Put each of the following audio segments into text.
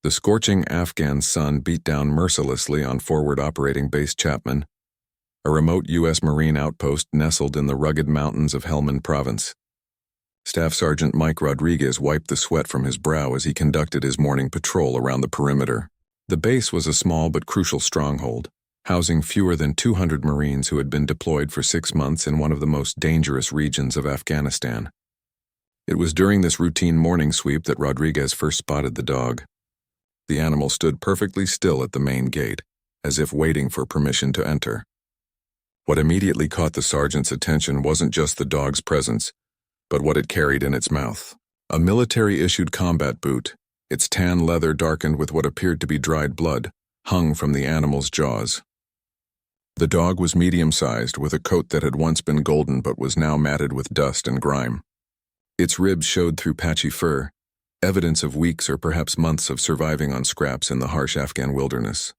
The scorching Afghan sun beat down mercilessly on forward operating base Chapman, a remote U.S. Marine outpost nestled in the rugged mountains of Helmand Province. Staff Sergeant Mike Rodriguez wiped the sweat from his brow as he conducted his morning patrol around the perimeter. The base was a small but crucial stronghold, housing fewer than 200 Marines who had been deployed for 6 months in one of the most dangerous regions of Afghanistan. It was during this routine morning sweep that Rodriguez first spotted the dog. The animal stood perfectly still at the main gate, as if waiting for permission to enter. What immediately caught the sergeant's attention wasn't just the dog's presence, but what it carried in its mouth. A military-issued combat boot, its tan leather darkened with what appeared to be dried blood, hung from the animal's jaws. The dog was medium-sized, with a coat that had once been golden but was now matted with dust and grime. Its ribs showed through patchy fur, evidence of weeks or perhaps months of surviving on scraps in the harsh Afghan wilderness.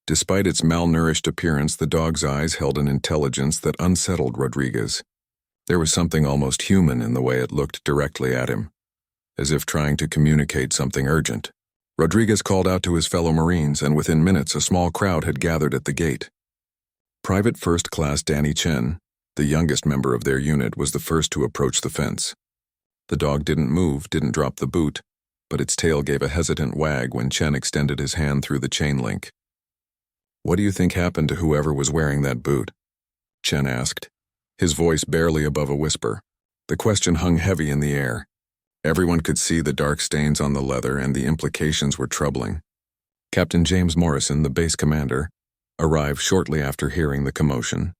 Despite its malnourished appearance, the dog's eyes held an intelligence that unsettled Rodriguez. There was something almost human in the way it looked directly at him, as if trying to communicate something urgent. Rodriguez called out to his fellow Marines, and within minutes a small crowd had gathered at the gate. Private First Class Danny Chen, the youngest member of their unit, was the first to approach the fence. The dog didn't move, didn't drop the boot, but its tail gave a hesitant wag when Chen extended his hand through the chain link. "What do you think happened to whoever was wearing that boot?" Chen asked, his voice barely above a whisper. The question hung heavy in the air. Everyone could see the dark stains on the leather, and the implications were troubling. Captain James Morrison, the base commander, arrived shortly after hearing the commotion.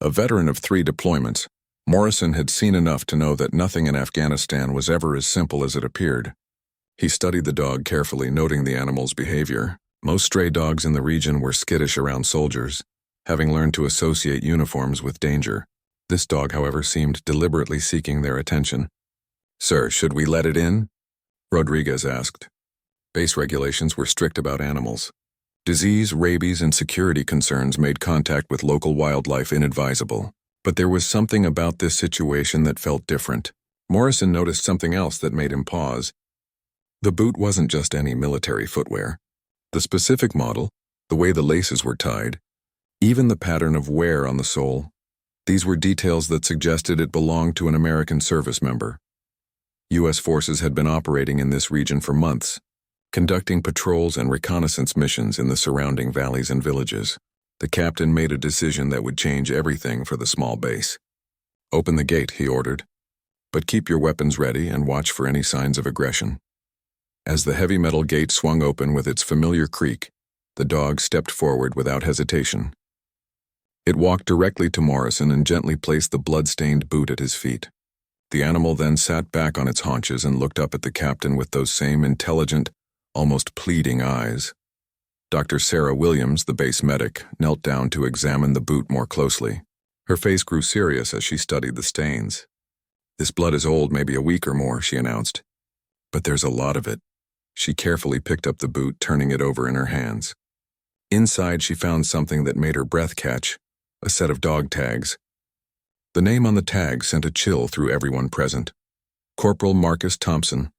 A veteran of 3 deployments, Morrison had seen enough to know that nothing in Afghanistan was ever as simple as it appeared. He studied the dog carefully, noting the animal's behavior. Most stray dogs in the region were skittish around soldiers, having learned to associate uniforms with danger. This dog, however, seemed deliberately seeking their attention. "Sir, should we let it in?" Rodriguez asked. Base regulations were strict about animals. Disease, rabies, and security concerns made contact with local wildlife inadvisable. But there was something about this situation that felt different. Morrison noticed something else that made him pause. The boot wasn't just any military footwear. The specific model, the way the laces were tied, even the pattern of wear on the sole, these were details that suggested it belonged to an American service member. U.S. forces had been operating in this region for months, conducting patrols and reconnaissance missions in the surrounding valleys and villages. The captain made a decision that would change everything for the small base. "Open the gate," he ordered, "but keep your weapons ready and watch for any signs of aggression." As the heavy metal gate swung open with its familiar creak, the dog stepped forward without hesitation. It walked directly to Morrison and gently placed the blood-stained boot at his feet. The animal then sat back on its haunches and looked up at the captain with those same intelligent, almost pleading eyes. Dr. Sarah Williams, the base medic, knelt down to examine the boot more closely. Her face grew serious as she studied the stains. "This blood is old, maybe a week or more," she announced. "But there's a lot of it." She carefully picked up the boot, turning it over in her hands. Inside, she found something that made her breath catch, a set of dog tags. The name on the tag sent a chill through everyone present. Corporal Marcus Thompson,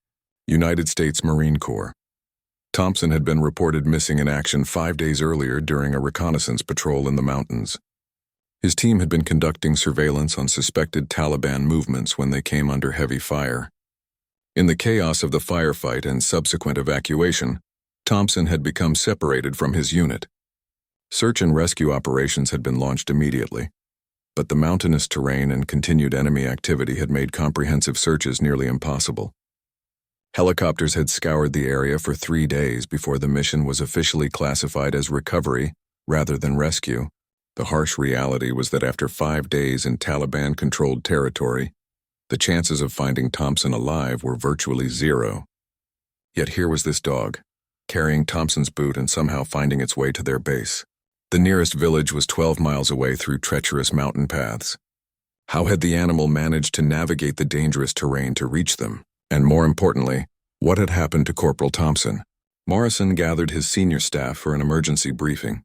United States Marine Corps. Thompson had been reported missing in action 5 days earlier during a reconnaissance patrol in the mountains. His team had been conducting surveillance on suspected Taliban movements when they came under heavy fire. In the chaos of the firefight and subsequent evacuation, Thompson had become separated from his unit. Search and rescue operations had been launched immediately, but the mountainous terrain and continued enemy activity had made comprehensive searches nearly impossible. Helicopters had scoured the area for 3 days before the mission was officially classified as recovery rather than rescue. The harsh reality was that after 5 days in Taliban-controlled territory, the chances of finding Thompson alive were virtually zero. Yet here was this dog, carrying Thompson's boot and somehow finding its way to their base. The nearest village was 12 miles away through treacherous mountain paths. How had the animal managed to navigate the dangerous terrain to reach them? And more importantly, what had happened to Corporal Thompson? Morrison gathered his senior staff for an emergency briefing.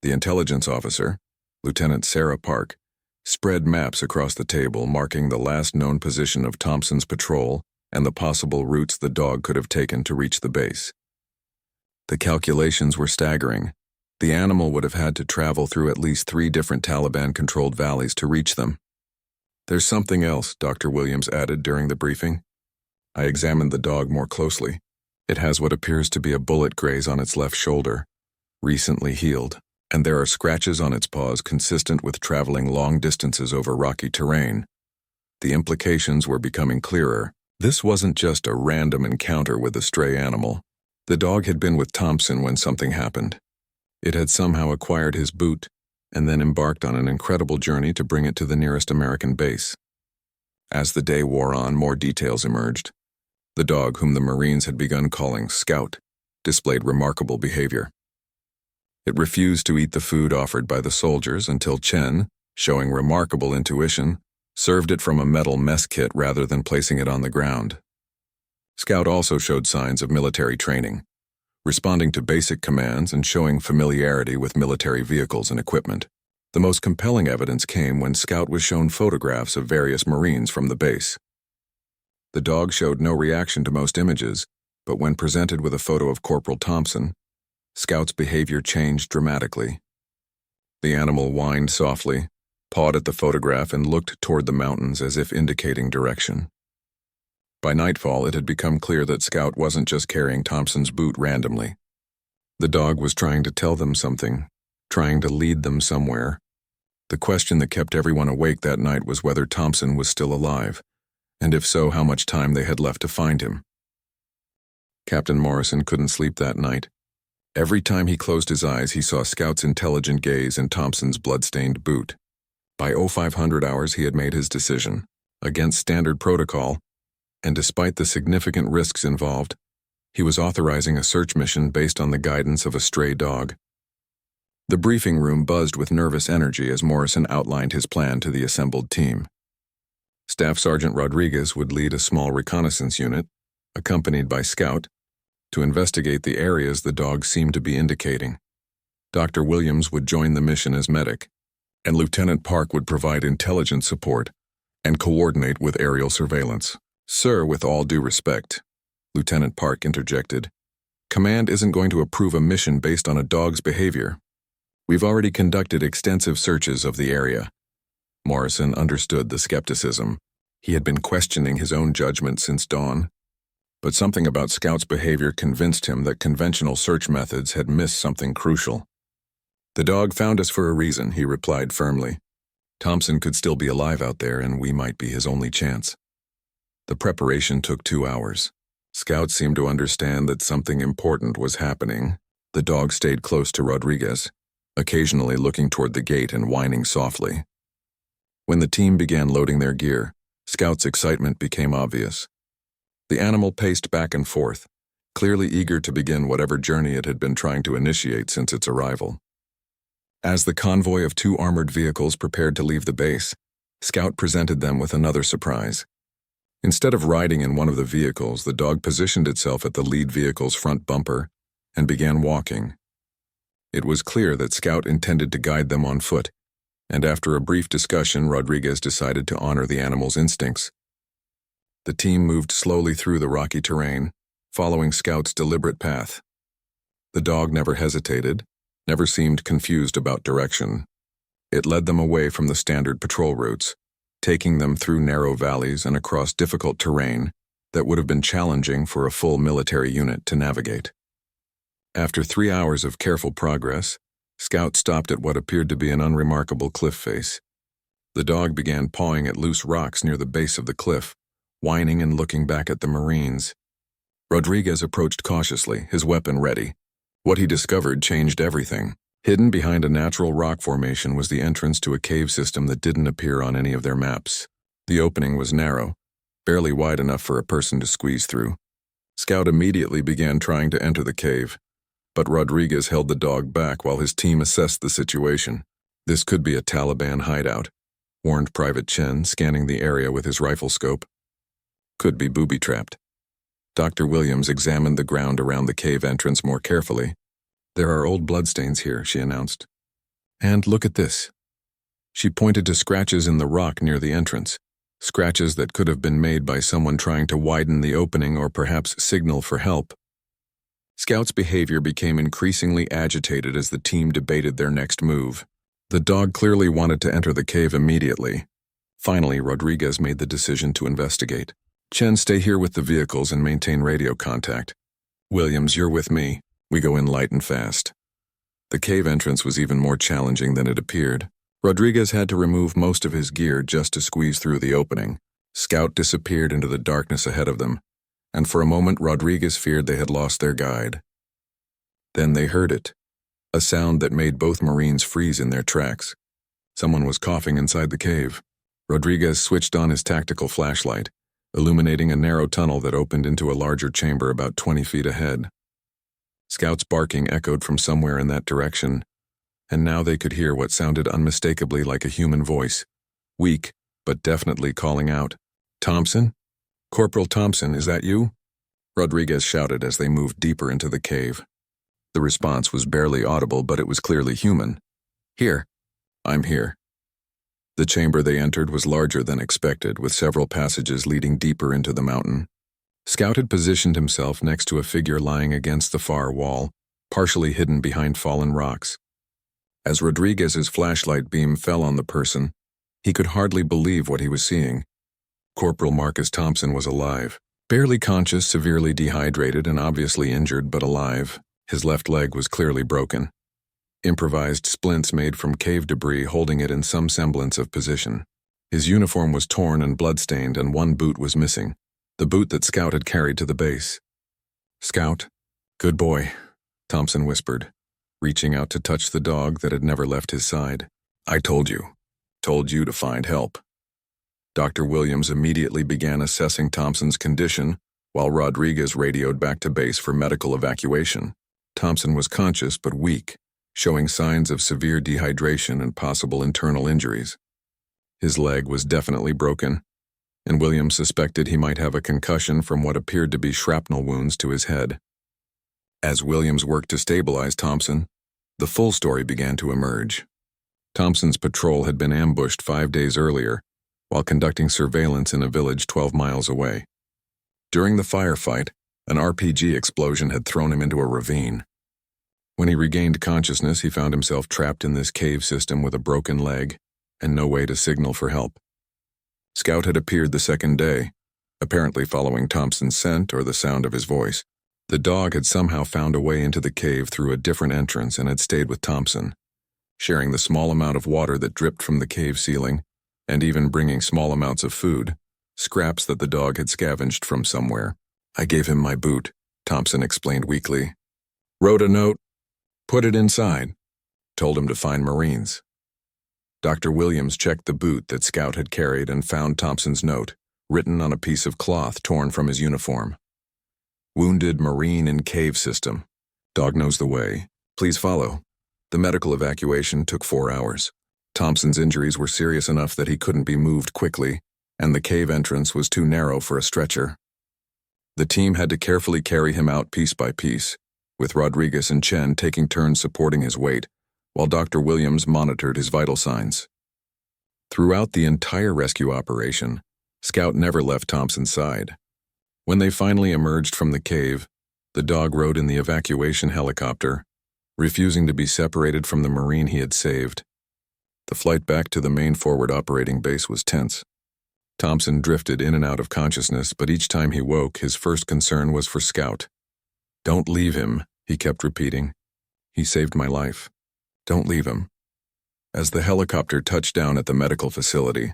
The intelligence officer, Lieutenant Sarah Park, spread maps across the table marking the last known position of Thompson's patrol and the possible routes the dog could have taken to reach the base. The calculations were staggering. The animal would have had to travel through at least 3 different Taliban-controlled valleys to reach them. "There's something else," Dr. Williams added during the briefing. I examined the dog more closely. It has what appears to be a bullet graze on its left shoulder, recently healed, and there are scratches on its paws consistent with traveling long distances over rocky terrain. The implications were becoming clearer. This wasn't just a random encounter with a stray animal. The dog had been with Thompson when something happened. It had somehow acquired his boot and then embarked on an incredible journey to bring it to the nearest American base. As the day wore on, more details emerged. The dog, whom the Marines had begun calling Scout, displayed remarkable behavior. It refused to eat the food offered by the soldiers until Chen, showing remarkable intuition, served it from a metal mess kit rather than placing it on the ground. Scout also showed signs of military training, responding to basic commands and showing familiarity with military vehicles and equipment. The most compelling evidence came when Scout was shown photographs of various Marines from the base. The dog showed no reaction to most images, but when presented with a photo of Corporal Thompson, Scout's behavior changed dramatically. The animal whined softly, pawed at the photograph, and looked toward the mountains as if indicating direction. By nightfall, it had become clear that Scout wasn't just carrying Thompson's boot randomly. The dog was trying to tell them something, trying to lead them somewhere. The question that kept everyone awake that night was whether Thompson was still alive, and if so, how much time they had left to find him. Captain Morrison couldn't sleep that night. Every time he closed his eyes, he saw Scout's intelligent gaze and Thompson's blood-stained boot. By 0500 hours, he had made his decision, against standard protocol, and despite the significant risks involved, he was authorizing a search mission based on the guidance of a stray dog. The briefing room buzzed with nervous energy as Morrison outlined his plan to the assembled team. Staff Sergeant Rodriguez would lead a small reconnaissance unit, accompanied by Scout, to investigate the areas the dog seemed to be indicating. Dr. Williams would join the mission as medic, and Lieutenant Park would provide intelligence support and coordinate with aerial surveillance. "Sir, with all due respect," Lieutenant Park interjected, "Command isn't going to approve a mission based on a dog's behavior. We've already conducted extensive searches of the area." Morrison understood the skepticism. He had been questioning his own judgment since dawn, but something about Scout's behavior convinced him that conventional search methods had missed something crucial. "The dog found us for a reason," he replied firmly. "Thompson could still be alive out there, and we might be his only chance." The preparation took 2 hours. Scout seemed to understand that something important was happening. The dog stayed close to Rodriguez, occasionally looking toward the gate and whining softly. When the team began loading their gear, Scout's excitement became obvious. The animal paced back and forth, clearly eager to begin whatever journey it had been trying to initiate since its arrival. As the convoy of 2 armored vehicles prepared to leave the base, Scout presented them with another surprise. Instead of riding in one of the vehicles, the dog positioned itself at the lead vehicle's front bumper and began walking. It was clear that Scout intended to guide them on foot, and after a brief discussion, Rodriguez decided to honor the animal's instincts. The team moved slowly through the rocky terrain, following Scout's deliberate path. The dog never hesitated, never seemed confused about direction. It led them away from the standard patrol routes, taking them through narrow valleys and across difficult terrain that would have been challenging for a full military unit to navigate. After 3 hours of careful progress, Scout stopped at what appeared to be an unremarkable cliff face. The dog began pawing at loose rocks near the base of the cliff, whining and looking back at the Marines. Rodriguez approached cautiously, his weapon ready. What he discovered changed everything. Hidden behind a natural rock formation was the entrance to a cave system that didn't appear on any of their maps. The opening was narrow, barely wide enough for a person to squeeze through. Scout immediately began trying to enter the cave, but Rodriguez held the dog back while his team assessed the situation. "This could be a Taliban hideout," warned Private Chen, scanning the area with his rifle scope. "Could be booby-trapped." Dr. Williams examined the ground around the cave entrance more carefully. "There are old bloodstains here," she announced. "And look at this." She pointed to scratches in the rock near the entrance, scratches that could have been made by someone trying to widen the opening or perhaps signal for help. Scout's behavior became increasingly agitated as the team debated their next move. The dog clearly wanted to enter the cave immediately. Finally, Rodriguez made the decision to investigate. Chen, stay here with the vehicles and maintain radio contact. Williams, you're with me. We go in light and fast. The cave entrance was even more challenging than it appeared. Rodriguez had to remove most of his gear just to squeeze through the opening. Scout disappeared into the darkness ahead of them, and for a moment Rodriguez feared they had lost their guide. Then they heard it, a sound that made both Marines freeze in their tracks. Someone was coughing inside the cave. Rodriguez switched on his tactical flashlight, illuminating a narrow tunnel that opened into a larger chamber about 20 feet ahead. Scout's barking echoed from somewhere in that direction, and now they could hear what sounded unmistakably like a human voice, weak, but definitely calling out. "Thompson? Corporal Thompson, is that you?" Rodriguez shouted as they moved deeper into the cave. The response was barely audible, but it was clearly human. "Here. I'm here." The chamber they entered was larger than expected, with several passages leading deeper into the mountain. Scout had positioned himself next to a figure lying against the far wall, partially hidden behind fallen rocks. As Rodriguez's flashlight beam fell on the person, he could hardly believe what he was seeing. Corporal Marcus Thompson was alive, barely conscious, severely dehydrated, and obviously injured, but alive. His left leg was clearly broken. Improvised splints made from cave debris holding it in some semblance of position. His uniform was torn and blood-stained, and one boot was missing, the boot that Scout had carried to the base. "Scout, good boy," Thompson whispered, reaching out to touch the dog that had never left his side. "I told you to find help." Dr. Williams immediately began assessing Thompson's condition, while Rodriguez radioed back to base for medical evacuation. Thompson was conscious but weak, showing signs of severe dehydration and possible internal injuries. His leg was definitely broken, and Williams suspected he might have a concussion from what appeared to be shrapnel wounds to his head. As Williams worked to stabilize Thompson, the full story began to emerge. Thompson's patrol had been ambushed 5 days earlier, while conducting surveillance in a village 12 miles away. During the firefight, an RPG explosion had thrown him into a ravine. When he regained consciousness, he found himself trapped in this cave system with a broken leg and no way to signal for help. Scout had appeared the second day, apparently following Thompson's scent or the sound of his voice. The dog had somehow found a way into the cave through a different entrance and had stayed with Thompson, sharing the small amount of water that dripped from the cave ceiling, and even bringing small amounts of food, scraps that the dog had scavenged from somewhere. "I gave him my boot," Thompson explained weakly. "Wrote a note, put it inside, told him to find Marines." Dr. Williams checked the boot that Scout had carried and found Thompson's note, written on a piece of cloth torn from his uniform. "Wounded Marine in cave system. Dog knows the way. Please follow." The medical evacuation took 4 hours. Thompson's injuries were serious enough that he couldn't be moved quickly, and the cave entrance was too narrow for a stretcher. The team had to carefully carry him out piece by piece, with Rodriguez and Chen taking turns supporting his weight, while Dr. Williams monitored his vital signs. Throughout the entire rescue operation, Scout never left Thompson's side. When they finally emerged from the cave, the dog rode in the evacuation helicopter, refusing to be separated from the Marine he had saved. The flight back to the main forward operating base was tense. Thompson drifted in and out of consciousness, but each time he woke, his first concern was for Scout. "Don't leave him," he kept repeating. "He saved my life. Don't leave him." As the helicopter touched down at the medical facility,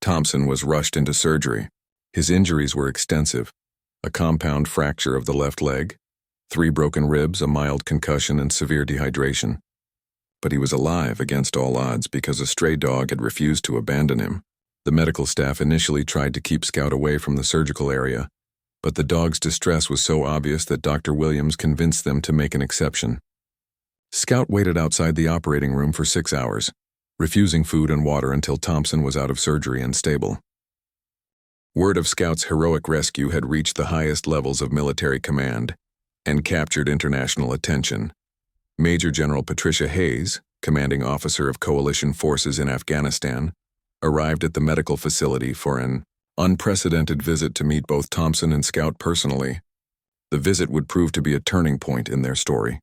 Thompson was rushed into surgery. His injuries were extensive: a compound fracture of the left leg, 3 broken ribs, a mild concussion, and severe dehydration. But he was alive against all odds because a stray dog had refused to abandon him. The medical staff initially tried to keep Scout away from the surgical area, but the dog's distress was so obvious that Dr. Williams convinced them to make an exception. Scout waited outside the operating room for 6 hours, refusing food and water until Thompson was out of surgery and stable. Word of Scout's heroic rescue had reached the highest levels of military command and captured international attention. Major General Patricia Hayes, commanding officer of coalition forces in Afghanistan, arrived at the medical facility for an unprecedented visit to meet both Thompson and Scout personally. The visit would prove to be a turning point in their story.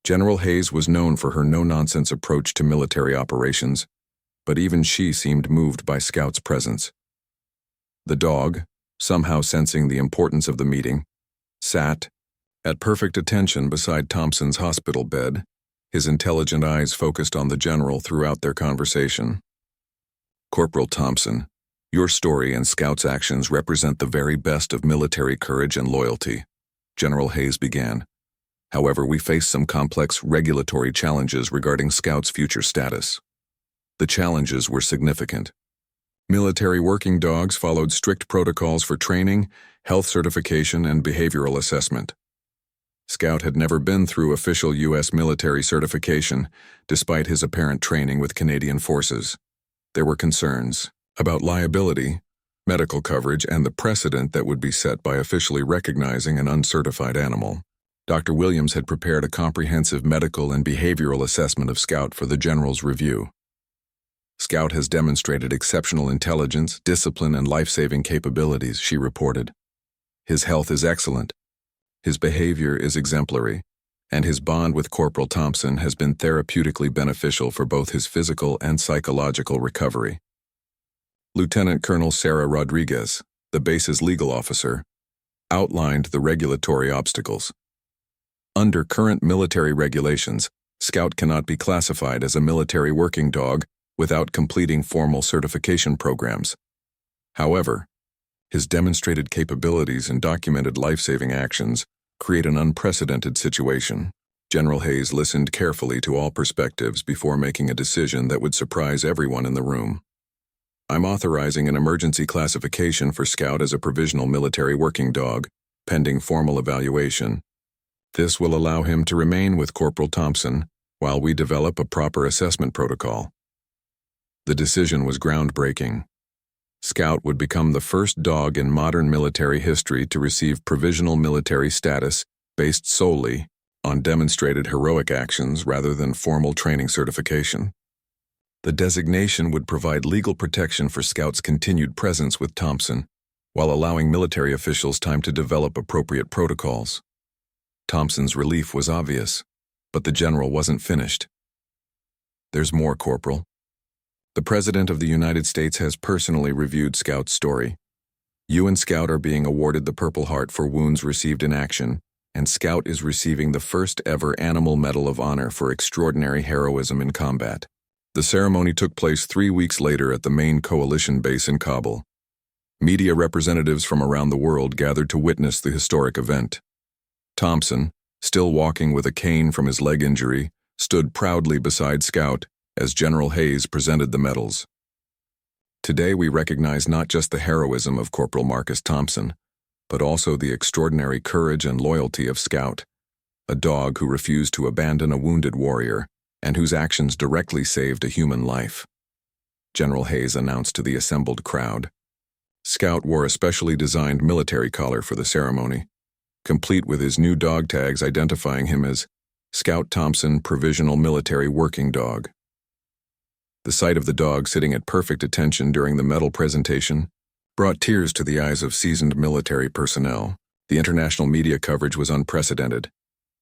General Hayes was known for her no-nonsense approach to military operations, but even she seemed moved by Scout's presence. The dog, somehow sensing the importance of the meeting, sat at perfect attention beside Thompson's hospital bed, his intelligent eyes focused on the general throughout their conversation. "Corporal Thompson, your story and Scout's actions represent the very best of military courage and loyalty," General Hayes began. "However, we face some complex regulatory challenges regarding Scout's future status." The challenges were significant. Military working dogs followed strict protocols for training, health certification, and behavioral assessment. Scout had never been through official U.S. military certification, despite his apparent training with Canadian forces. There were concerns about liability, medical coverage, and the precedent that would be set by officially recognizing an uncertified animal. Dr. Williams had prepared a comprehensive medical and behavioral assessment of Scout for the General's review. "Scout has demonstrated exceptional intelligence, discipline, and life-saving capabilities," she reported. "His health is excellent. His behavior is exemplary, and his bond with Corporal Thompson has been therapeutically beneficial for both his physical and psychological recovery." Lieutenant Colonel Sarah Rodriguez, the base's legal officer, outlined the regulatory obstacles. Under current military regulations, Scout cannot be classified as a military working dog without completing formal certification programs. However, his demonstrated capabilities and documented life-saving actions create an unprecedented situation. General Hayes listened carefully to all perspectives before making a decision that would surprise everyone in the room. "I'm authorizing an emergency classification for Scout as a provisional military working dog, pending formal evaluation. This will allow him to remain with Corporal Thompson while we develop a proper assessment protocol." The decision was groundbreaking. Scout would become the first dog in modern military history to receive provisional military status based solely on demonstrated heroic actions rather than formal training certification. The designation would provide legal protection for Scout's continued presence with Thompson, while allowing military officials time to develop appropriate protocols. Thompson's relief was obvious, but the general wasn't finished. "There's more, Corporal. The President of the United States has personally reviewed Scout's story. You and Scout are being awarded the Purple Heart for wounds received in action, and Scout is receiving the first ever Animal Medal of Honor for extraordinary heroism in combat." The ceremony took place 3 weeks later at the main coalition base in Kabul. Media representatives from around the world gathered to witness the historic event. Thompson, still walking with a cane from his leg injury, stood proudly beside Scout as General Hayes presented the medals. "Today we recognize not just the heroism of Corporal Marcus Thompson, but also the extraordinary courage and loyalty of Scout, a dog who refused to abandon a wounded warrior and whose actions directly saved a human life," General Hayes announced to the assembled crowd. Scout wore a specially designed military collar for the ceremony, complete with his new dog tags identifying him as Scout Thompson Provisional Military Working Dog. The sight of the dog sitting at perfect attention during the medal presentation brought tears to the eyes of seasoned military personnel. The international media coverage was unprecedented.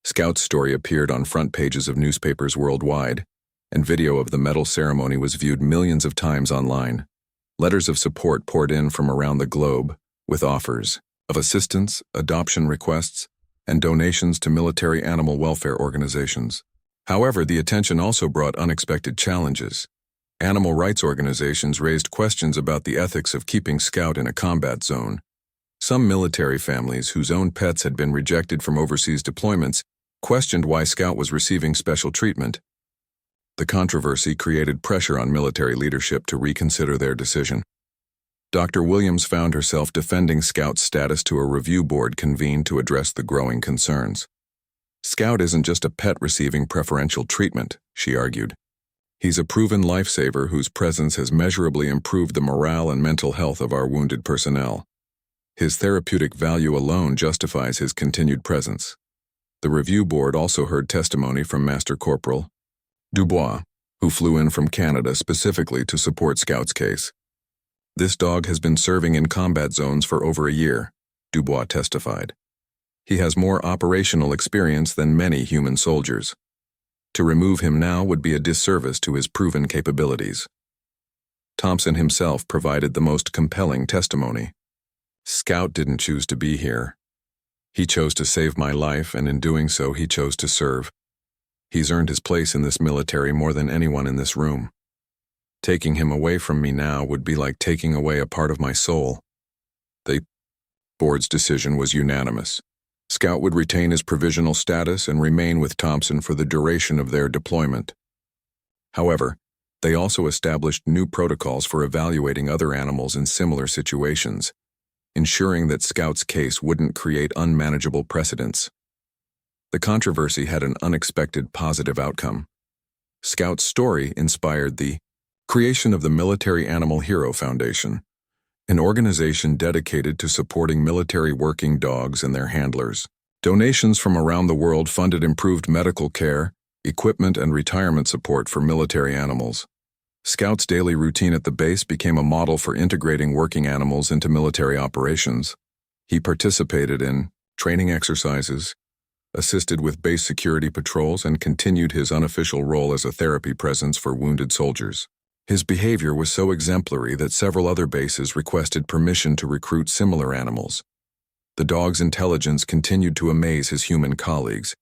Scout's story appeared on front pages of newspapers worldwide, and video of the medal ceremony was viewed millions of times online. Letters of support poured in from around the globe, with offers of assistance, adoption requests, and donations to military animal welfare organizations. However, the attention also brought unexpected challenges. Animal rights organizations raised questions about the ethics of keeping Scout in a combat zone. Some military families whose own pets had been rejected from overseas deployments questioned why Scout was receiving special treatment. The controversy created pressure on military leadership to reconsider their decision. Dr. Williams found herself defending Scout's status to a review board convened to address the growing concerns. "Scout isn't just a pet receiving preferential treatment," she argued. "He's a proven lifesaver whose presence has measurably improved the morale and mental health of our wounded personnel. His therapeutic value alone justifies his continued presence." The review board also heard testimony from Master Corporal Dubois, who flew in from Canada specifically to support Scout's case. "This dog has been serving in combat zones for over a year," Dubois testified. He has more operational experience than many human soldiers. To remove him now would be a disservice to his proven capabilities. Thompson himself provided the most compelling testimony. Scout didn't choose to be here. He chose to save my life, and in doing so, he chose to serve. He's earned his place in this military more than anyone in this room. Taking him away from me now would be like taking away a part of my soul. The board's decision was unanimous. Scout would retain his provisional status and remain with Thompson for the duration of their deployment. However, they also established new protocols for evaluating other animals in similar situations, ensuring that Scout's case wouldn't create unmanageable precedents. The controversy had an unexpected positive outcome. Scout's story inspired the creation of the Military Animal Hero Foundation, an organization dedicated to supporting military working dogs and their handlers. Donations from around the world funded improved medical care, equipment, and retirement support for military animals. Scout's daily routine at the base became a model for integrating working animals into military operations. He participated in training exercises, assisted with base security patrols, and continued his unofficial role as a therapy presence for wounded soldiers. His behavior was so exemplary that several other bases requested permission to recruit similar animals. The dog's intelligence continued to amaze his human colleagues.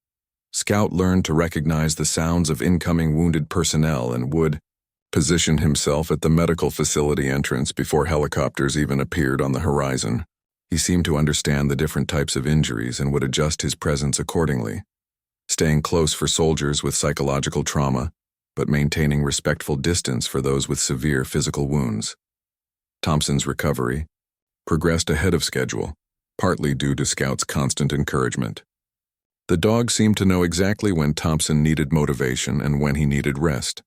Scout learned to recognize the sounds of incoming wounded personnel and would position himself at the medical facility entrance before helicopters even appeared on the horizon. He seemed to understand the different types of injuries and would adjust his presence accordingly, staying close for soldiers with psychological trauma, but maintaining respectful distance for those with severe physical wounds. Thompson's recovery progressed ahead of schedule, partly due to Scout's constant encouragement. The dog seemed to know exactly when Thompson needed motivation and when he needed rest.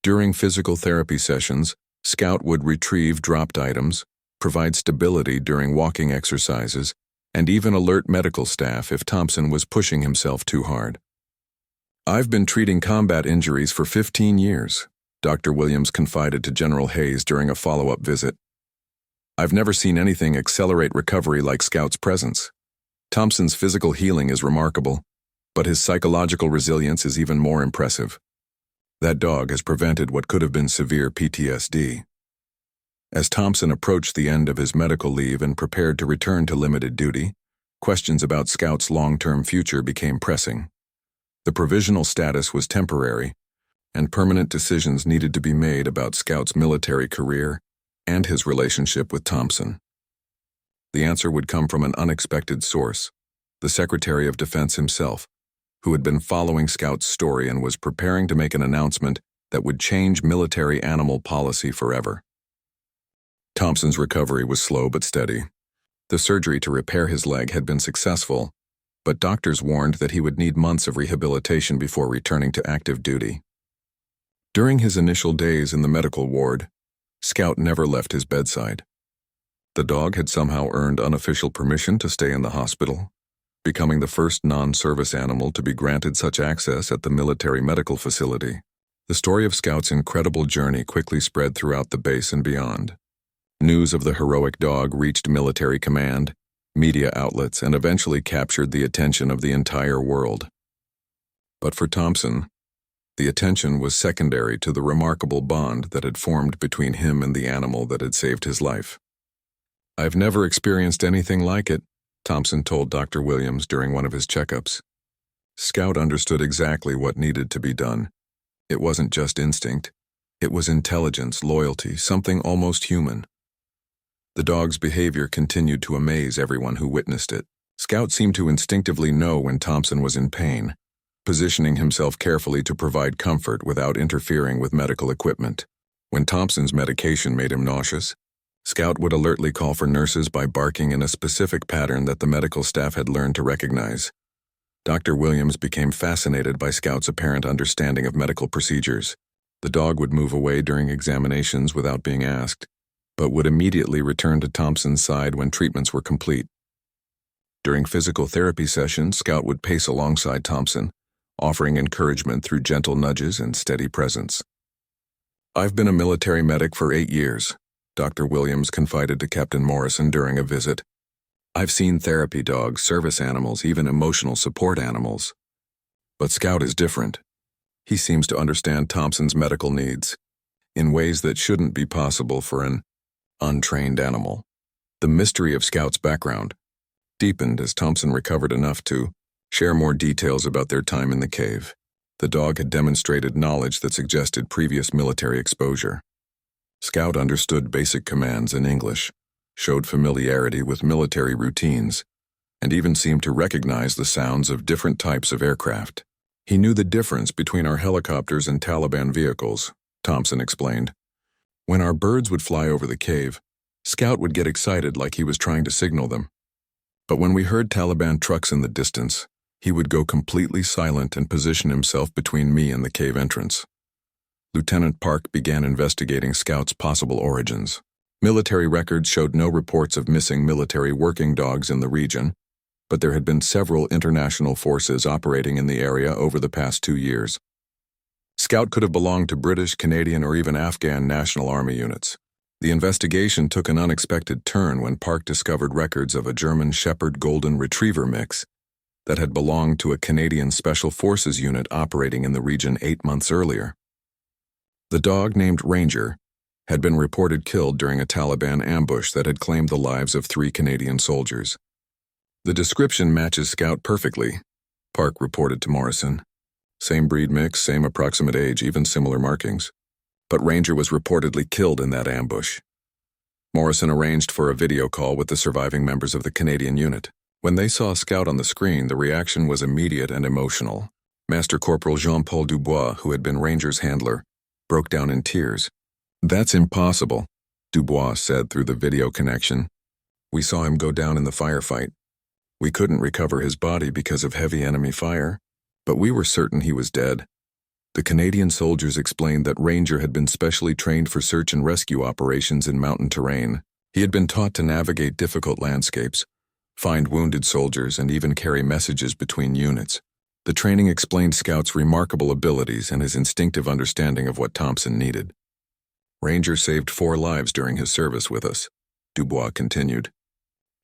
During physical therapy sessions, Scout would retrieve dropped items, provide stability during walking exercises, and even alert medical staff if Thompson was pushing himself too hard. "I've been treating combat injuries for 15 years, Dr. Williams confided to General Hayes during a follow-up visit. "I've never seen anything accelerate recovery like Scout's presence. Thompson's physical healing is remarkable, but his psychological resilience is even more impressive. That dog has prevented what could have been severe PTSD." As Thompson approached the end of his medical leave and prepared to return to limited duty, questions about Scout's long-term future became pressing. The provisional status was temporary, and permanent decisions needed to be made about Scout's military career and his relationship with Thompson. The answer would come from an unexpected source, the Secretary of Defense himself, who had been following Scout's story and was preparing to make an announcement that would change military animal policy forever. Thompson's recovery was slow but steady. The surgery to repair his leg had been successful, but doctors warned that he would need months of rehabilitation before returning to active duty. During his initial days in the medical ward, Scout never left his bedside. The dog had somehow earned unofficial permission to stay in the hospital, becoming the first non-service animal to be granted such access at the military medical facility. The story of Scout's incredible journey quickly spread throughout the base and beyond. News of the heroic dog reached military command, media outlets, and eventually captured the attention of the entire world. But for Thompson, the attention was secondary to the remarkable bond that had formed between him and the animal that had saved his life. "I've never experienced anything like it," Thompson told Dr. Williams during one of his checkups. Scout understood exactly what needed to be done. It wasn't just instinct. It was intelligence, loyalty, something almost human. The dog's behavior continued to amaze everyone who witnessed it. Scout seemed to instinctively know when Thompson was in pain, positioning himself carefully to provide comfort without interfering with medical equipment. When Thompson's medication made him nauseous, Scout would alertly call for nurses by barking in a specific pattern that the medical staff had learned to recognize. Dr. Williams became fascinated by Scout's apparent understanding of medical procedures. The dog would move away during examinations without being asked, but would immediately return to Thompson's side when treatments were complete. During physical therapy sessions, Scout would pace alongside Thompson, offering encouragement through gentle nudges and steady presence. "I've been a military medic for 8 years, Dr. Williams confided to Captain Morrison during a visit. I've seen therapy dogs, service animals, even emotional support animals. But Scout is different. He seems to understand Thompson's medical needs in ways that shouldn't be possible for an untrained animal. The mystery of Scout's background deepened as Thompson recovered enough to share more details about their time in the cave. The dog had demonstrated knowledge that suggested previous military exposure. Scout understood basic commands in English, showed familiarity with military routines, and even seemed to recognize the sounds of different types of aircraft. He knew the difference between our helicopters and Taliban vehicles, Thompson explained. When our birds would fly over the cave, Scout would get excited like he was trying to signal them. But when we heard Taliban trucks in the distance, he would go completely silent and position himself between me and the cave entrance. Lieutenant Park began investigating Scout's possible origins. Military records showed no reports of missing military working dogs in the region, but there had been several international forces operating in the area over the past 2 years. Scout could have belonged to British, Canadian, or even Afghan National Army units. The investigation took an unexpected turn when Park discovered records of a German Shepherd Golden Retriever mix that had belonged to a Canadian Special Forces unit operating in the region 8 months earlier. The dog, named Ranger, had been reported killed during a Taliban ambush that had claimed the lives of 3 Canadian soldiers. The description matches Scout perfectly, Park reported to Morrison. Same breed mix, same approximate age, even similar markings. But Ranger was reportedly killed in that ambush. Morrison arranged for a video call with the surviving members of the Canadian unit. When they saw Scout on the screen, the reaction was immediate and emotional. Master Corporal Jean-Paul Dubois, who had been Ranger's handler, broke down in tears. "That's impossible," Dubois said through the video connection. "We saw him go down in the firefight. We couldn't recover his body because of heavy enemy fire, but we were certain he was dead." The Canadian soldiers explained that Ranger had been specially trained for search and rescue operations in mountain terrain. He had been taught to navigate difficult landscapes, find wounded soldiers, and even carry messages between units. The training explained Scout's remarkable abilities and his instinctive understanding of what Thompson needed. "Ranger saved 4 lives during his service with us," Dubois continued.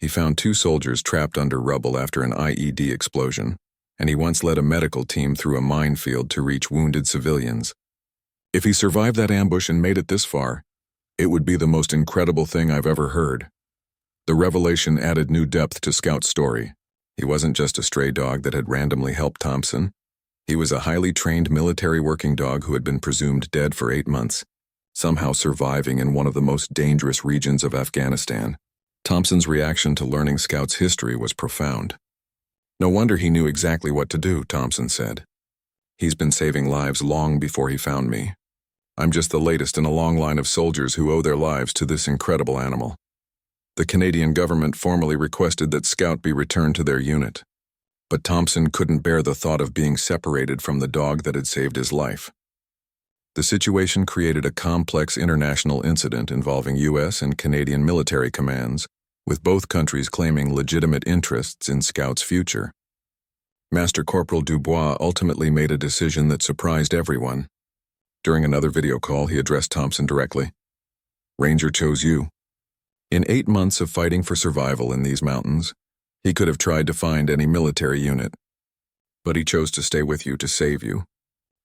"He found 2 soldiers trapped under rubble after an IED explosion, and he once led a medical team through a minefield to reach wounded civilians. If he survived that ambush and made it this far, it would be the most incredible thing I've ever heard." The revelation added new depth to Scout's story. He wasn't just a stray dog that had randomly helped Thompson. He was a highly trained military working dog who had been presumed dead for 8 months, somehow surviving in one of the most dangerous regions of Afghanistan. Thompson's reaction to learning Scout's history was profound. "No wonder he knew exactly what to do," Thompson said. "He's been saving lives long before he found me. I'm just the latest in a long line of soldiers who owe their lives to this incredible animal." The Canadian government formally requested that Scout be returned to their unit, but Thompson couldn't bear the thought of being separated from the dog that had saved his life. The situation created a complex international incident involving U.S. and Canadian military commands, with both countries claiming legitimate interests in Scout's future. Master Corporal Dubois ultimately made a decision that surprised everyone. During another video call, he addressed Thompson directly. "Ranger chose you. In 8 months of fighting for survival in these mountains, he could have tried to find any military unit. But he chose to stay with you to save you.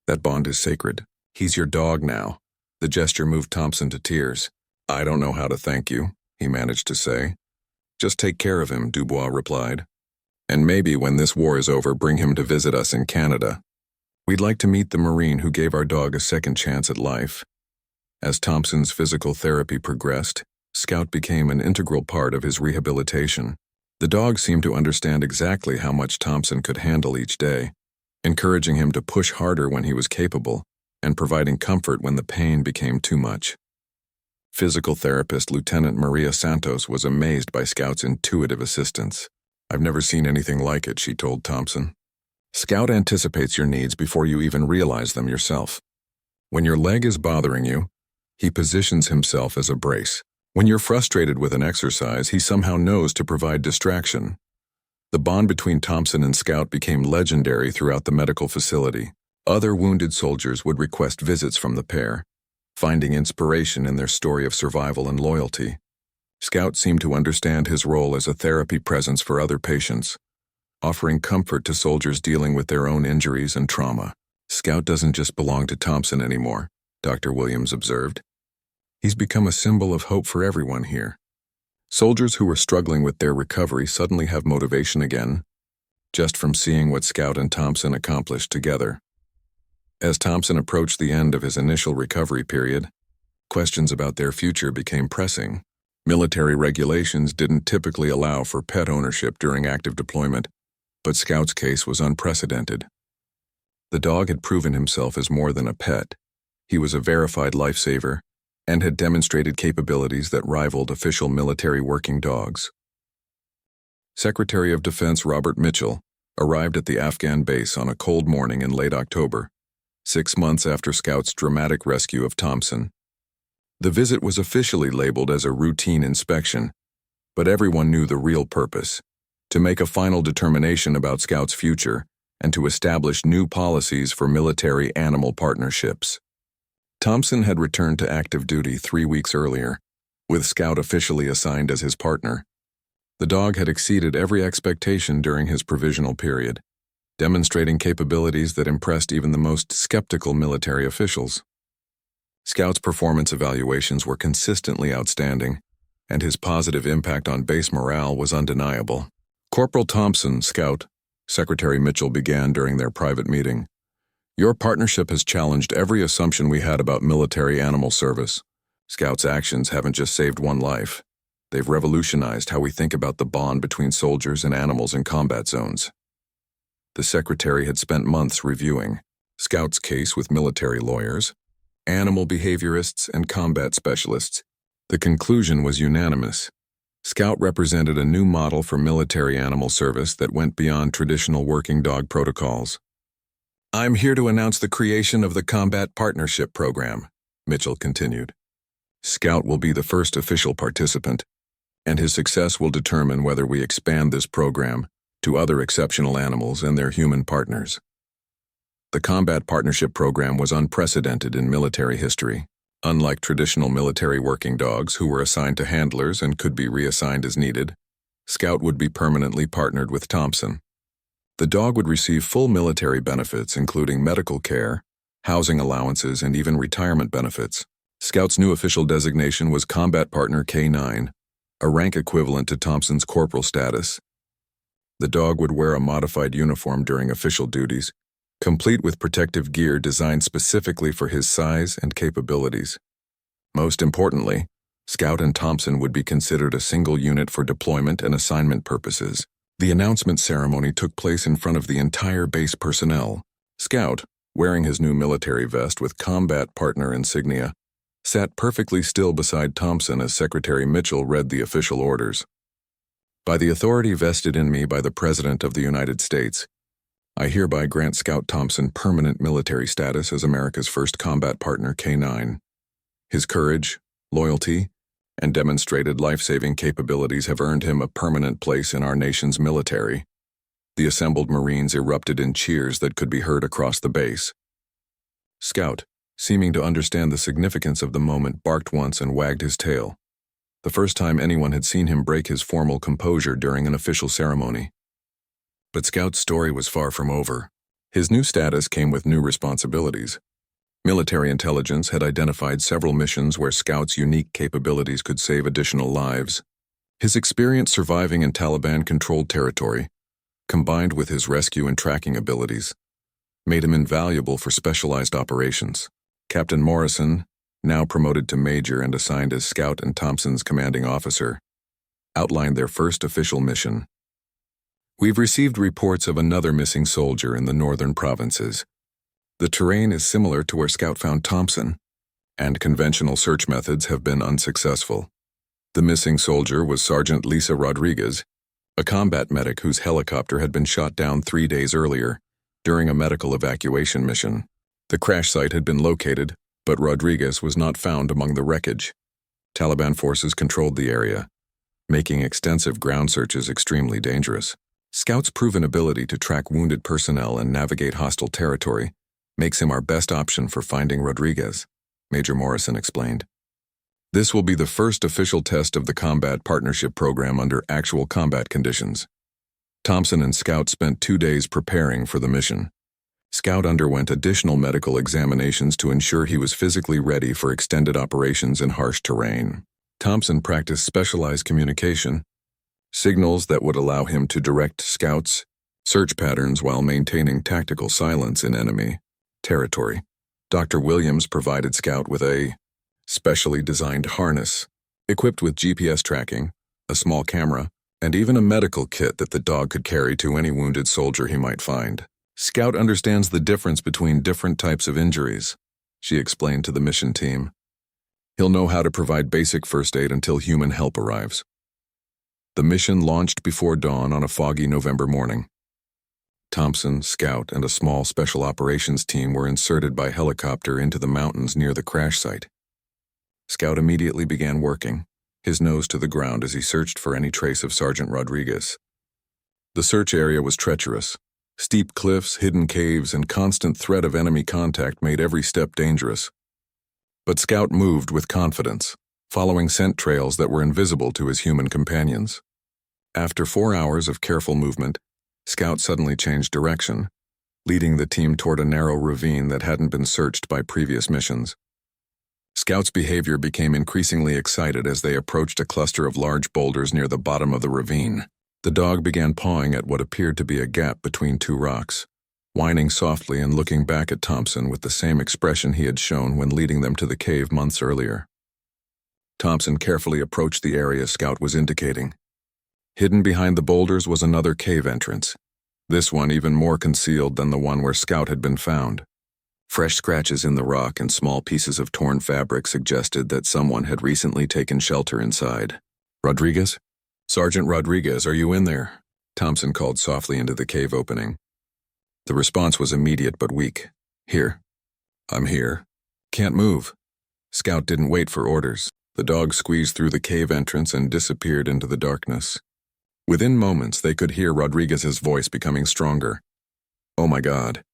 That bond is sacred. He's your dog now." The gesture moved Thompson to tears. "I don't know how to thank you," he managed to say. "Just take care of him," Dubois replied. "And maybe when this war is over, bring him to visit us in Canada. We'd like to meet the Marine who gave our dog a second chance at life." As Thompson's physical therapy progressed, Scout became an integral part of his rehabilitation. The dog seemed to understand exactly how much Thompson could handle each day, encouraging him to push harder when he was capable, and providing comfort when the pain became too much. Physical therapist Lieutenant Maria Santos was amazed by Scout's intuitive assistance. "I've never seen anything like it," she told Thompson. "Scout anticipates your needs before you even realize them yourself. When your leg is bothering you, he positions himself as a brace. When you're frustrated with an exercise, he somehow knows to provide distraction." The bond between Thompson and Scout became legendary throughout the medical facility. Other wounded soldiers would request visits from the pair, finding inspiration in their story of survival and loyalty. Scout seemed to understand his role as a therapy presence for other patients, offering comfort to soldiers dealing with their own injuries and trauma. Scout doesn't just belong to Thompson anymore, Dr. Williams observed. He's become a symbol of hope for everyone here. Soldiers who were struggling with their recovery suddenly have motivation again, just from seeing what Scout and Thompson accomplished together. As Thompson approached the end of his initial recovery period, questions about their future became pressing. Military regulations didn't typically allow for pet ownership during active deployment, but Scout's case was unprecedented. The dog had proven himself as more than a pet. He was a verified lifesaver and had demonstrated capabilities that rivaled official military working dogs. Secretary of Defense Robert Mitchell arrived at the Afghan base on a cold morning in late October, 6 months after Scout's dramatic rescue of Thompson. The visit was officially labeled as a routine inspection, but everyone knew the real purpose: to make a final determination about Scout's future and to establish new policies for military-animal partnerships. Thompson had returned to active duty 3 weeks earlier, with Scout officially assigned as his partner. The dog had exceeded every expectation during his provisional period, demonstrating capabilities that impressed even the most skeptical military officials. Scout's performance evaluations were consistently outstanding, and his positive impact on base morale was undeniable. Corporal Thompson, Scout, Secretary Mitchell began during their private meeting. Your partnership has challenged every assumption we had about military animal service. Scout's actions haven't just saved one life. They've revolutionized how we think about the bond between soldiers and animals in combat zones. The Secretary had spent months reviewing Scout's case with military lawyers, animal behaviorists, and combat specialists. The conclusion was unanimous. Scout represented a new model for military animal service that went beyond traditional working dog protocols. I'm here to announce the creation of the Combat Partnership Program, Mitchell continued. Scout will be the first official participant, and his success will determine whether we expand this program to other exceptional animals and their human partners. The Combat Partnership Program was unprecedented in military history. Unlike traditional military working dogs who were assigned to handlers and could be reassigned as needed, Scout would be permanently partnered with Thompson. The dog would receive full military benefits, including medical care, housing allowances, and even retirement benefits. Scout's new official designation was Combat Partner K9, a rank equivalent to Thompson's corporal status. The dog would wear a modified uniform during official duties, complete with protective gear designed specifically for his size and capabilities. Most importantly, Scout and Thompson would be considered a single unit for deployment and assignment purposes. The announcement ceremony took place in front of the entire base personnel. Scout, wearing his new military vest with combat partner insignia, sat perfectly still beside Thompson as Secretary Mitchell read the official orders. By the authority vested in me by the President of the United States, I hereby grant Scout Thompson permanent military status as America's first combat partner K9. His courage, loyalty, and demonstrated life-saving capabilities have earned him a permanent place in our nation's military. The assembled Marines erupted in cheers that could be heard across the base. Scout, seeming to understand the significance of the moment, barked once and wagged his tail, the first time anyone had seen him break his formal composure during an official ceremony. But Scout's story was far from over. His new status came with new responsibilities. Military intelligence had identified several missions where Scout's unique capabilities could save additional lives. His experience surviving in Taliban-controlled territory, combined with his rescue and tracking abilities, made him invaluable for specialized operations. Captain Morrison, now promoted to major and assigned as Scout and Thompson's commanding officer, outlined their first official mission. We've received reports of another missing soldier in the northern provinces. The terrain is similar to where Scout found Thompson, and conventional search methods have been unsuccessful. The missing soldier was Sergeant Lisa Rodriguez, a combat medic whose helicopter had been shot down 3 days earlier during a medical evacuation mission. The crash site had been located, but Rodriguez was not found among the wreckage. Taliban forces controlled the area, making extensive ground searches extremely dangerous. Scout's proven ability to track wounded personnel and navigate hostile territory makes him our best option for finding Rodriguez, Major Morrison explained. This will be the first official test of the Combat Partnership Program under actual combat conditions. Thompson and Scout spent 2 days preparing for the mission. Scout underwent additional medical examinations to ensure he was physically ready for extended operations in harsh terrain. Thompson practiced specialized communication, signals that would allow him to direct Scout's search patterns while maintaining tactical silence in enemy territory. Dr. Williams provided Scout with a specially designed harness, equipped with GPS tracking, a small camera, and even a medical kit that the dog could carry to any wounded soldier he might find. Scout understands the difference between different types of injuries, she explained to the mission team. He'll know how to provide basic first aid until human help arrives. The mission launched before dawn on a foggy November morning. Thompson, Scout, and a small special operations team were inserted by helicopter into the mountains near the crash site. Scout immediately began working, his nose to the ground as he searched for any trace of Sergeant Rodriguez. The search area was treacherous. Steep cliffs, hidden caves, and constant threat of enemy contact made every step dangerous. But Scout moved with confidence, following scent trails that were invisible to his human companions. After 4 hours of careful movement, Scout suddenly changed direction, leading the team toward a narrow ravine that hadn't been searched by previous missions. Scout's behavior became increasingly excited as they approached a cluster of large boulders near the bottom of the ravine. The dog began pawing at what appeared to be a gap between 2 rocks, whining softly and looking back at Thompson with the same expression he had shown when leading them to the cave months earlier. Thompson carefully approached the area Scout was indicating. Hidden behind the boulders was another cave entrance, this one even more concealed than the one where Scout had been found. Fresh scratches in the rock and small pieces of torn fabric suggested that someone had recently taken shelter inside. "Rodriguez? Sergeant Rodriguez, are you in there?" Thompson called softly into the cave opening. The response was immediate but weak. "Here. I'm here. Can't move." Scout didn't wait for orders. The dog squeezed through the cave entrance and disappeared into the darkness. Within moments, they could hear Rodriguez's voice becoming stronger. "Oh my God.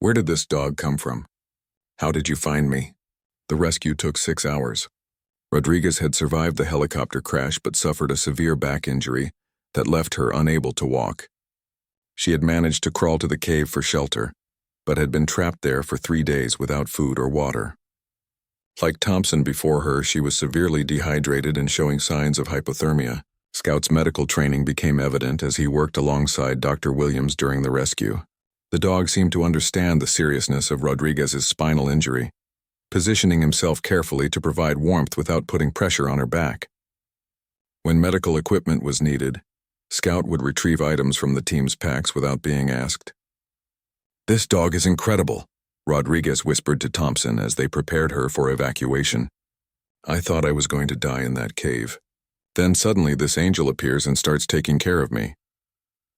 Where did this dog come from? How did you find me?" The rescue took 6 hours. Rodriguez had survived the helicopter crash but suffered a severe back injury that left her unable to walk. She had managed to crawl to the cave for shelter, but had been trapped there for 3 days without food or water. Like Thompson before her, she was severely dehydrated and showing signs of hypothermia. Scout's medical training became evident as he worked alongside Dr. Williams during the rescue. The dog seemed to understand the seriousness of Rodriguez's spinal injury, positioning himself carefully to provide warmth without putting pressure on her back. When medical equipment was needed, Scout would retrieve items from the team's packs without being asked. "This dog is incredible," Rodriguez whispered to Thompson as they prepared her for evacuation. "I thought I was going to die in that cave. Then suddenly this angel appears and starts taking care of me."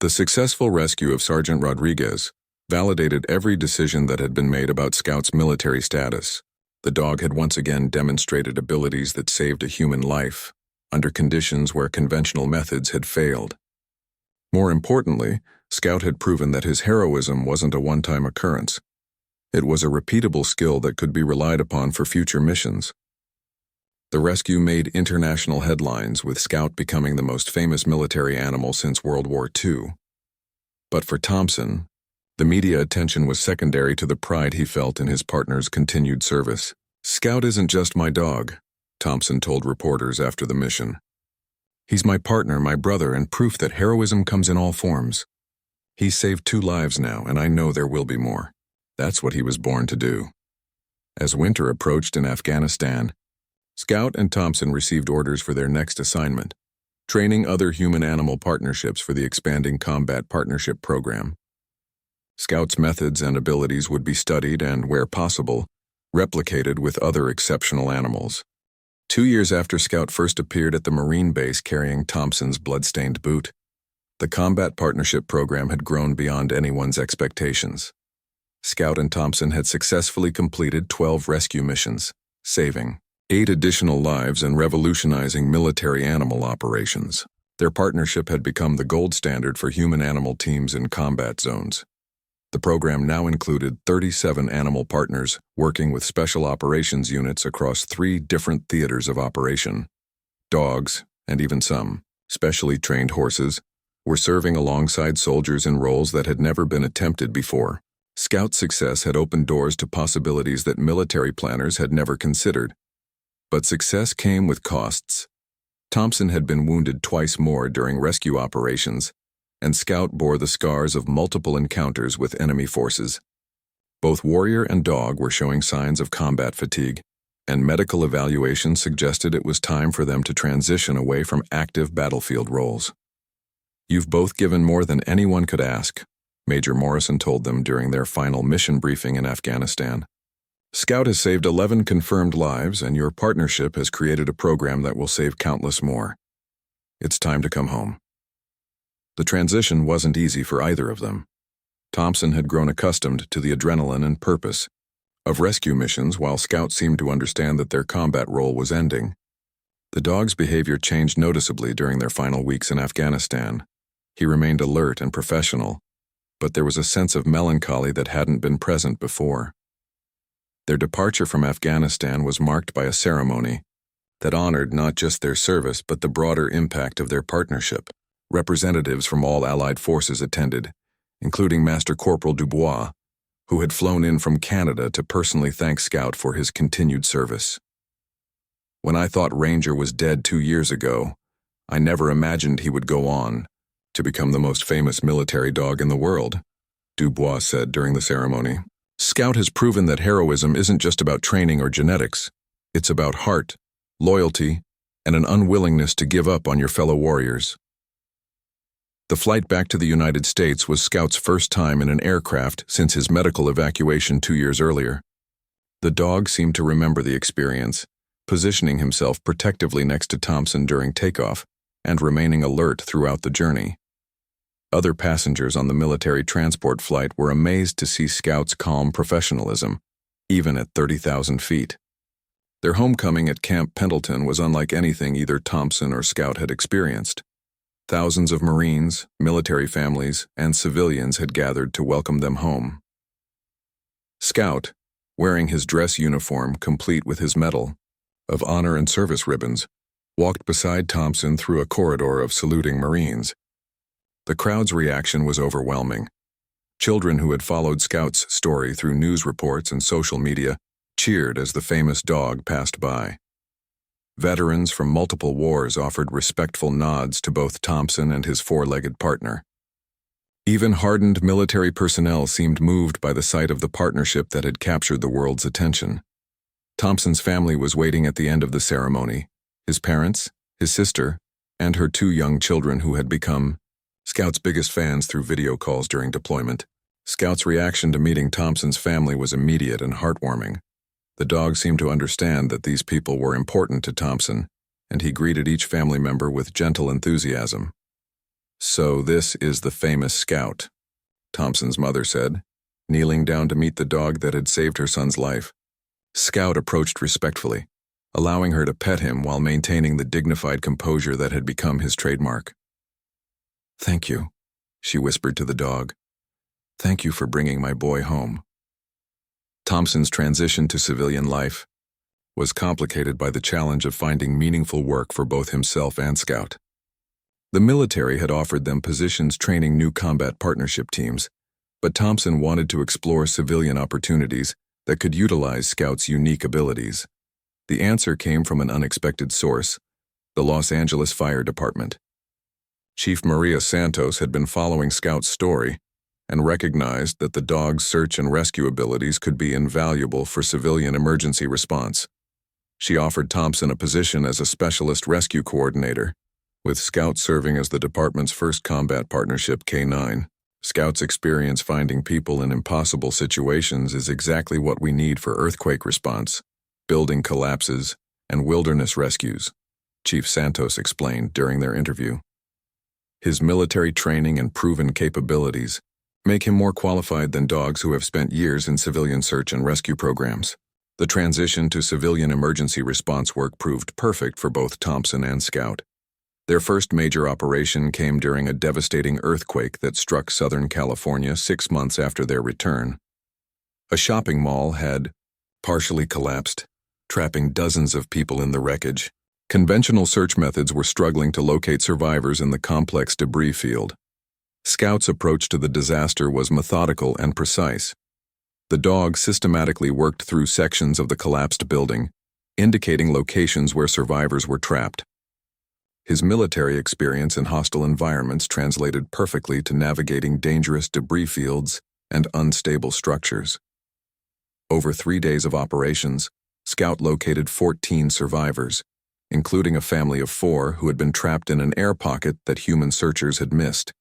The successful rescue of Sergeant Rodriguez validated every decision that had been made about Scout's military status. The dog had once again demonstrated abilities that saved a human life, under conditions where conventional methods had failed. More importantly, Scout had proven that his heroism wasn't a one-time occurrence. It was a repeatable skill that could be relied upon for future missions. The rescue made international headlines, with Scout becoming the most famous military animal since World War II. But for Thompson, the media attention was secondary to the pride he felt in his partner's continued service. "Scout isn't just my dog," Thompson told reporters after the mission. "He's my partner, my brother, and proof that heroism comes in all forms. He's saved 2 lives now, and I know there will be more. That's what he was born to do." As winter approached in Afghanistan, Scout and Thompson received orders for their next assignment, training other human-animal partnerships for the expanding Combat Partnership Program. Scout's methods and abilities would be studied and, where possible, replicated with other exceptional animals. 2 years after Scout first appeared at the Marine base carrying Thompson's blood-stained boot, the Combat Partnership Program had grown beyond anyone's expectations. Scout and Thompson had successfully completed 12 rescue missions, saving 8 additional lives and revolutionizing military animal operations. Their partnership had become the gold standard for human-animal teams in combat zones. The program now included 37 animal partners working with special operations units across 3 different theaters of operation. Dogs, and even some specially trained horses, were serving alongside soldiers in roles that had never been attempted before. Scout success had opened doors to possibilities that military planners had never considered. But success came with costs. Thompson had been wounded twice more during rescue operations, and Scout bore the scars of multiple encounters with enemy forces. Both warrior and dog were showing signs of combat fatigue, and medical evaluation suggested it was time for them to transition away from active battlefield roles. "You've both given more than anyone could ask," Major Morrison told them during their final mission briefing in Afghanistan. "Scout has saved 11 confirmed lives, and your partnership has created a program that will save countless more. It's time to come home." The transition wasn't easy for either of them. Thompson had grown accustomed to the adrenaline and purpose of rescue missions, while Scout seemed to understand that their combat role was ending. The dog's behavior changed noticeably during their final weeks in Afghanistan. He remained alert and professional, but there was a sense of melancholy that hadn't been present before. Their departure from Afghanistan was marked by a ceremony that honored not just their service but the broader impact of their partnership. Representatives from all Allied forces attended, including Master Corporal Dubois, who had flown in from Canada to personally thank Scout for his continued service. "When I thought Ranger was dead 2 years ago, I never imagined he would go on to become the most famous military dog in the world," Dubois said during the ceremony. "Scout has proven that heroism isn't just about training or genetics. It's about heart, loyalty, and an unwillingness to give up on your fellow warriors." The flight back to the United States was Scout's first time in an aircraft since his medical evacuation 2 years earlier. The dog seemed to remember the experience, positioning himself protectively next to Thompson during takeoff and remaining alert throughout the journey. Other passengers on the military transport flight were amazed to see Scout's calm professionalism, even at 30,000 feet. Their homecoming at Camp Pendleton was unlike anything either Thompson or Scout had experienced. Thousands of Marines, military families, and civilians had gathered to welcome them home. Scout, wearing his dress uniform complete with his medal of honor and service ribbons, walked beside Thompson through a corridor of saluting Marines. The crowd's reaction was overwhelming. Children who had followed Scout's story through news reports and social media cheered as the famous dog passed by. Veterans from multiple wars offered respectful nods to both Thompson and his 4-legged partner. Even hardened military personnel seemed moved by the sight of the partnership that had captured the world's attention. Thompson's family was waiting at the end of the ceremony: his parents, his sister, and her 2 young children who had become Scout's biggest fans through video calls during deployment. Scout's reaction to meeting Thompson's family was immediate and heartwarming. The dog seemed to understand that these people were important to Thompson, and he greeted each family member with gentle enthusiasm. "So this is the famous Scout," Thompson's mother said, kneeling down to meet the dog that had saved her son's life. Scout approached respectfully, allowing her to pet him while maintaining the dignified composure that had become his trademark. "Thank you," she whispered to the dog. "Thank you for bringing my boy home." Thompson's transition to civilian life was complicated by the challenge of finding meaningful work for both himself and Scout. The military had offered them positions training new combat partnership teams, but Thompson wanted to explore civilian opportunities that could utilize Scout's unique abilities. The answer came from an unexpected source: the Los Angeles Fire Department. Chief Maria Santos had been following Scout's story and recognized that the dog's search and rescue abilities could be invaluable for civilian emergency response. She offered Thompson a position as a specialist rescue coordinator, with Scout serving as the department's first combat partnership K9. Scout's experience finding people in impossible situations is exactly what we need for earthquake response, building collapses, and wilderness rescues, Chief Santos explained during their interview. His military training and proven capabilities make him more qualified than dogs who have spent years in civilian search and rescue programs. The transition to civilian emergency response work proved perfect for both Thompson and Scout. Their first major operation came during a devastating earthquake that struck Southern California 6 months after their return. A shopping mall had partially collapsed, trapping dozens of people in the wreckage. Conventional search methods were struggling to locate survivors in the complex debris field. Scout's approach to the disaster was methodical and precise. The dog systematically worked through sections of the collapsed building, indicating locations where survivors were trapped. His military experience in hostile environments translated perfectly to navigating dangerous debris fields and unstable structures. Over 3 days of operations, Scout located 14 survivors, including a family of 4 who had been trapped in an air pocket that human searchers had missed.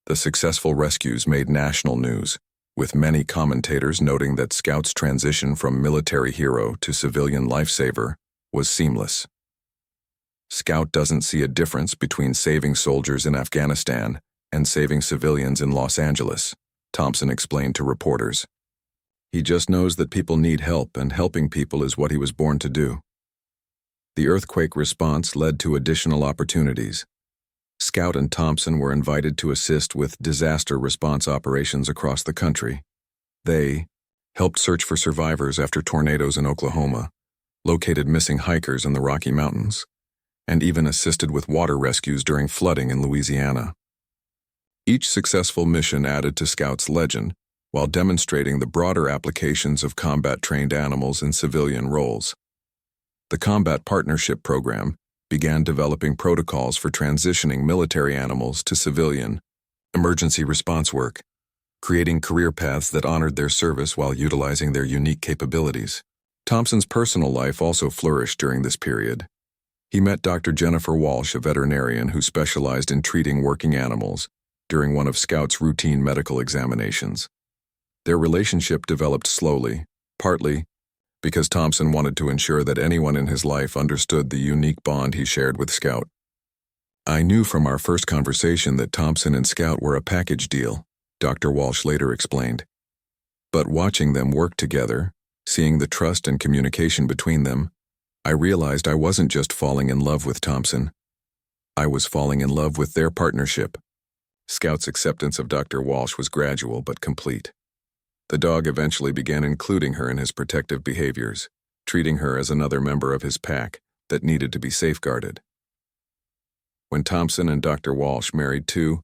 The successful rescues made national news, with many commentators noting that Scout's transition from military hero to civilian lifesaver was seamless. Scout doesn't see a difference between saving soldiers in Afghanistan and saving civilians in Los Angeles, Thompson explained to reporters. He just knows that people need help, and helping people is what he was born to do. The earthquake response led to additional opportunities. Scout and Thompson were invited to assist with disaster response operations across the country. They helped search for survivors after tornadoes in Oklahoma, located missing hikers in the Rocky Mountains, and even assisted with water rescues during flooding in Louisiana. Each successful mission added to Scout's legend, while demonstrating the broader applications of combat-trained animals in civilian roles. The Combat Partnership Program began developing protocols for transitioning military animals to civilian emergency response work, creating career paths that honored their service while utilizing their unique capabilities. Thompson's personal life also flourished during this period. He met Dr. Jennifer Walsh, a veterinarian who specialized in treating working animals, during one of Scout's routine medical examinations. Their relationship developed slowly, partly because Thompson wanted to ensure that anyone in his life understood the unique bond he shared with Scout. "I knew from our first conversation that Thompson and Scout were a package deal," Dr. Walsh later explained. "But watching them work together, seeing the trust and communication between them, I realized I wasn't just falling in love with Thompson. I was falling in love with their partnership." Scout's acceptance of Dr. Walsh was gradual but complete. The dog eventually began including her in his protective behaviors, treating her as another member of his pack that needed to be safeguarded. When Thompson and Dr. Walsh married 2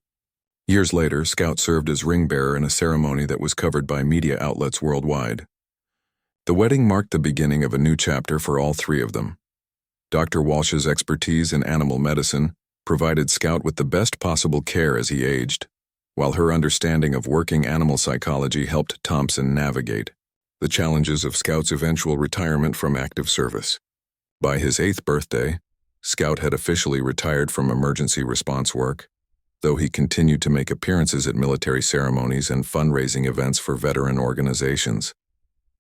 years later, Scout served as ring bearer in a ceremony that was covered by media outlets worldwide. The wedding marked the beginning of a new chapter for all 3 of them. Dr. Walsh's expertise in animal medicine provided Scout with the best possible care as he aged, while her understanding of working animal psychology helped Thompson navigate the challenges of Scout's eventual retirement from active service. By his 8th birthday, Scout had officially retired from emergency response work, though he continued to make appearances at military ceremonies and fundraising events for veteran organizations.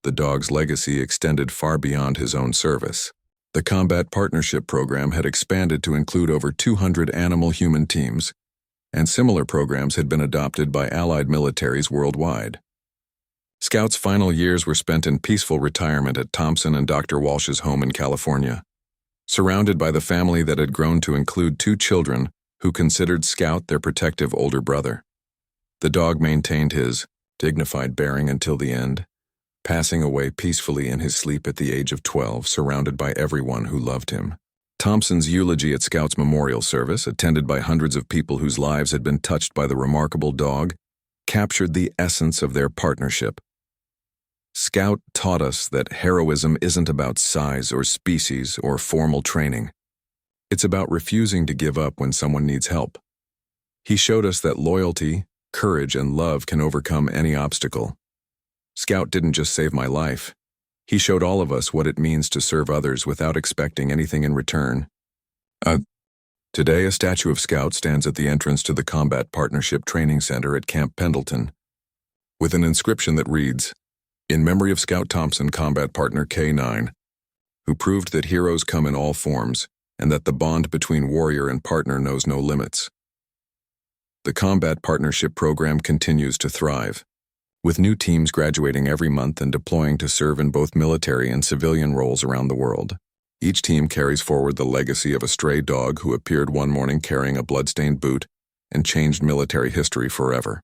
The dog's legacy extended far beyond his own service. The Combat Partnership Program had expanded to include over 200 animal-human teams, and similar programs had been adopted by allied militaries worldwide. Scout's final years were spent in peaceful retirement at Thompson and Dr. Walsh's home in California, surrounded by the family that had grown to include 2 children who considered Scout their protective older brother. The dog maintained his dignified bearing until the end, passing away peacefully in his sleep at the age of 12, surrounded by everyone who loved him. Thompson's eulogy at Scout's memorial service, attended by hundreds of people whose lives had been touched by the remarkable dog, captured the essence of their partnership. Scout taught us that heroism isn't about size or species or formal training. It's about refusing to give up when someone needs help. He showed us that loyalty, courage, and love can overcome any obstacle. Scout didn't just save my life. He showed all of us what it means to serve others without expecting anything in return. Today, a statue of Scout stands at the entrance to the Combat Partnership Training Center at Camp Pendleton, with an inscription that reads, "In memory of Scout Thompson, Combat Partner K9, who proved that heroes come in all forms, and that the bond between warrior and partner knows no limits." The Combat Partnership Program continues to thrive, with new teams graduating every month and deploying to serve in both military and civilian roles around the world. Each team carries forward the legacy of a stray dog who appeared one morning carrying a bloodstained boot and changed military history forever.